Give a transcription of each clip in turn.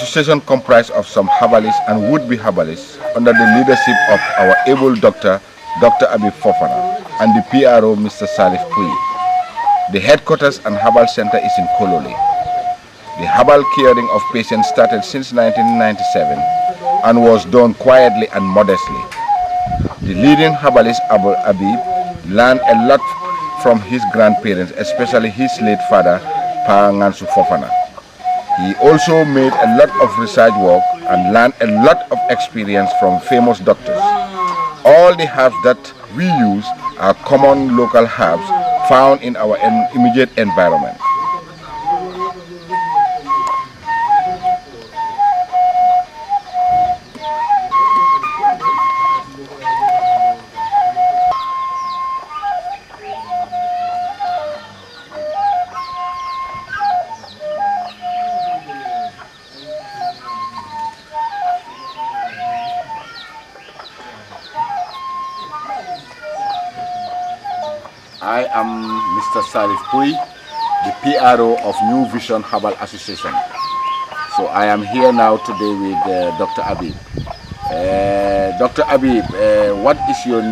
association comprised of some herbalists and would-be herbalists under the leadership of our able doctor, Dr. Habib Fofana, and the P.R.o Mr Salif PUYE. The headquarters and herbal center is in Kololi. The herbal curing of patients started since 1997 and was done quietly and modestly. The leading herbalist Habib learned a lot from his grandparents, especially his late father, P.R.o Mr Fofana. He also made a lot of research work and learned a lot of experience from famous doctors. All the herbs that we use are common local herbs found in our immediate environment. I am Mr Salif PUYE, the P.R.o of N.V.H.A Herbal Association. So I am here now today with Dr. Habib. Dr. Habib, what is your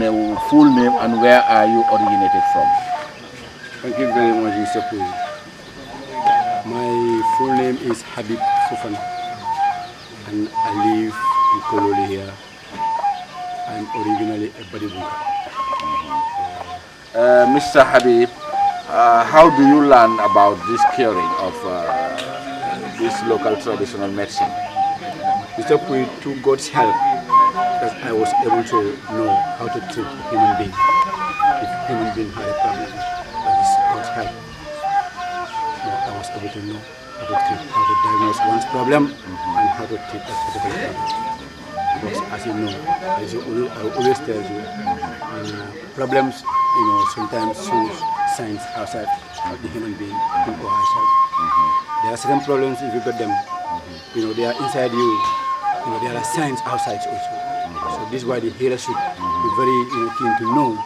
full name and where are you originated from? Thank you very much, Mr. PUYE. My full name is Habib FOFANA and I live in Kololi here. I am originally a bodybuilder. Mr. Habib, how do you learn about this curing of this local traditional medicine? Mr. PUYE, through God's help, that I was able to know how to treat a human being. If a human being had a problem, by this God's help, I was able to know how to treat, how to diagnose one's problem and how to treat that particular problem. Because as you know, I always tell you, problems, sometimes show signs outside of the human being or ourselves. There are certain problems, if you got them, they are inside you. There are signs outside also. So this is why the healer should be very keen to know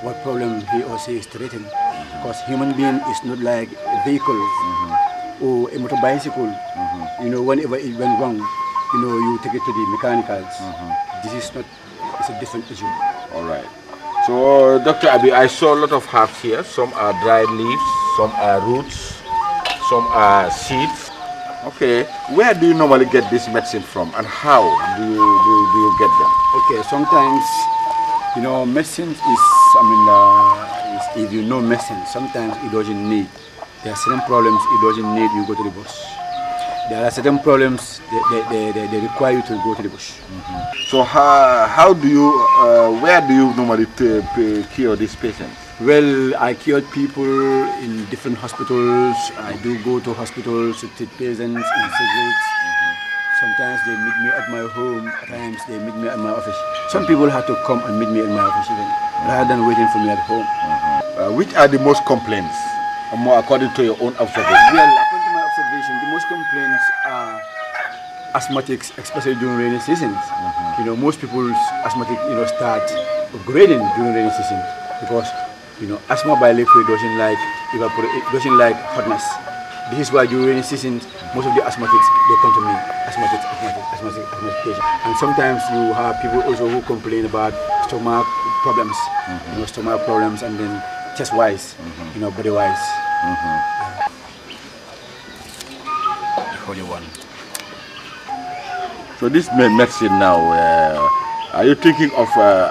what problem he or she is treating. Because human being is not like a vehicle or a motor bicycle. Whenever it went wrong, you take it to the mechanicals. This is not, it's a different issue. All right. So, Dr. Habib, I saw a lot of herbs here. Some are dried leaves, some are roots, some are seeds. Okay, where do you normally get this medicine from and how do you get them? Okay, sometimes, medicine is, if you know medicine, sometimes it doesn't need. There are certain problems it doesn't need, you go to the bush. There are certain problems they require you to go to the bush. So how do you, where do you normally cure these patients? Well, I cured people in different hospitals. I do go to hospitals to treat patients in cigarettes. Sometimes they meet me at my home, at times they meet me at my office. Some people have to come and meet me at my office even, rather than waiting for me at home. Which are the most complaints, more according to your own observation? Well, according to my observation, the most complaints are asthmatics, especially during rainy seasons. Most people's asthmatic, start upgrading during rainy season because, asthma by liquid doesn't like doesn't like hotness. This is why during rainy season, most of the asthmatics, they come to me, asthmatic patients. And sometimes you have people also who complain about stomach problems, stomach problems, and then chest-wise, body-wise. The holy one. So this medicine now, are you thinking of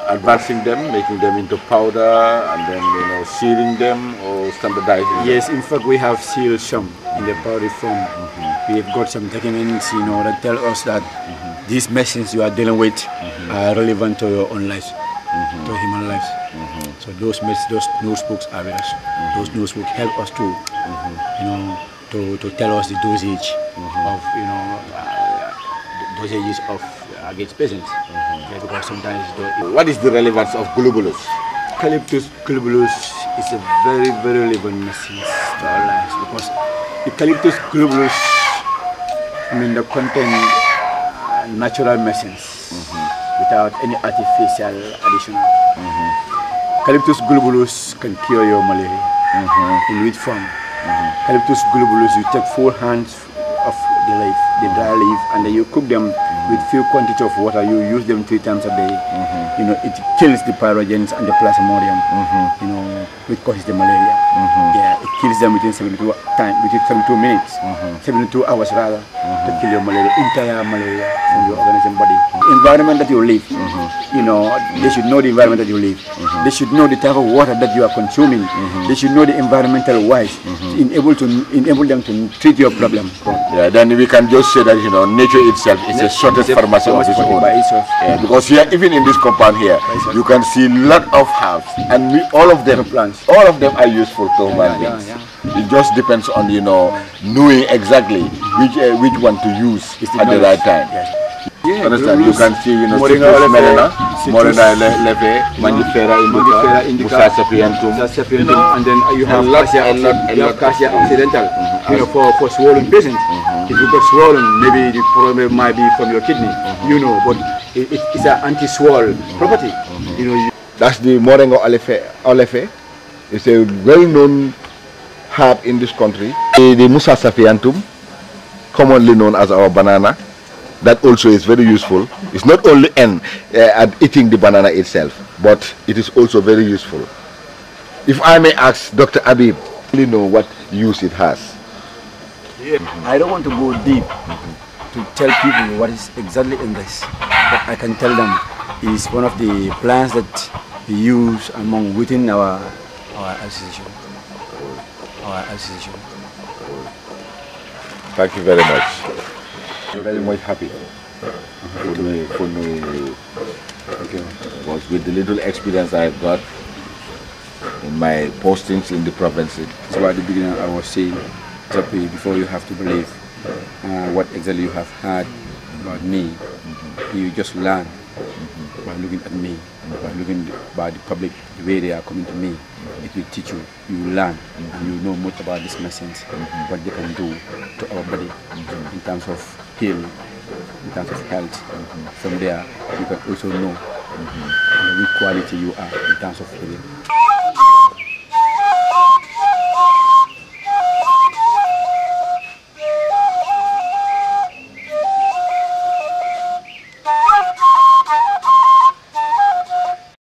advancing them, making them into powder, and then sealing them or standardizing them? Yes, in fact, we have sealed some in the powder form. We've got some documents, that tell us that these medicines you are dealing with are relevant to your own life, to human lives. So those notebooks are with us. Those notebooks help us to, to tell us the dosage of, dosages of against patients. Because sometimes what is the relevance of globulus? Eucalyptus globulus is a very, very relevant medicine to our lives because Eucalyptus globulus, they contain natural medicines without any artificial addition. Eucalyptus globulus can cure your malaria in which form? Eucalyptus globulus, you take 4 hands of the leaf, the dry leaf, and then you cook them with few quantity of water. You use them 3 times a day. You know, it kills the pyrogens and the plasmodium. You know, which causes the malaria. Yeah, it kills them within 72 minutes, 72 hours rather, to kill your malaria, entire malaria from your organism body. Environment that you live, you know, they should know the environment that you live. They should know the type of water that you are consuming. They should know the environmental wise to enable them to treat your problem. Yeah, then we can just say that, you know, nature itself is a shortest pharmacy of its own. Yeah, because here, even in this compound here, you can see a lot of herbs, and all of them are useful to human beings. It just depends on, you know, knowing exactly which one to use at the right time. Yeah, understand? You can see, you know, Moringa lefe, Mangifera indica, Mr sapientum, and then you have Cassia occidental. You know, for swollen patients. If you got swollen, maybe the problem might be from your kidney. You know, but it's an anti-swell property. You know. That's the Moringa olefe. It's a well-known herb in this country. The Musa sapientum, commonly known as our banana. That also is very useful. It's not only at eating the banana itself, but it is also very useful. If I may ask Dr. Habib, you know what use it has? I don't want to go deep to tell people what is exactly in this, but I can tell them it is one of the plants that we use within our association. Thank you very much. Very much happy for knowing because with the little experience I've got in my postings in the province. So at the beginning I was saying, before you have to believe what exactly you have heard about me, you just learn by looking at me, by looking by the public, the way they are coming to me. It will teach you, you learn, and you know much about these medicines, what they can do to our body in terms of healing, in terms of health. From there, you can also know which quality you are in terms of healing.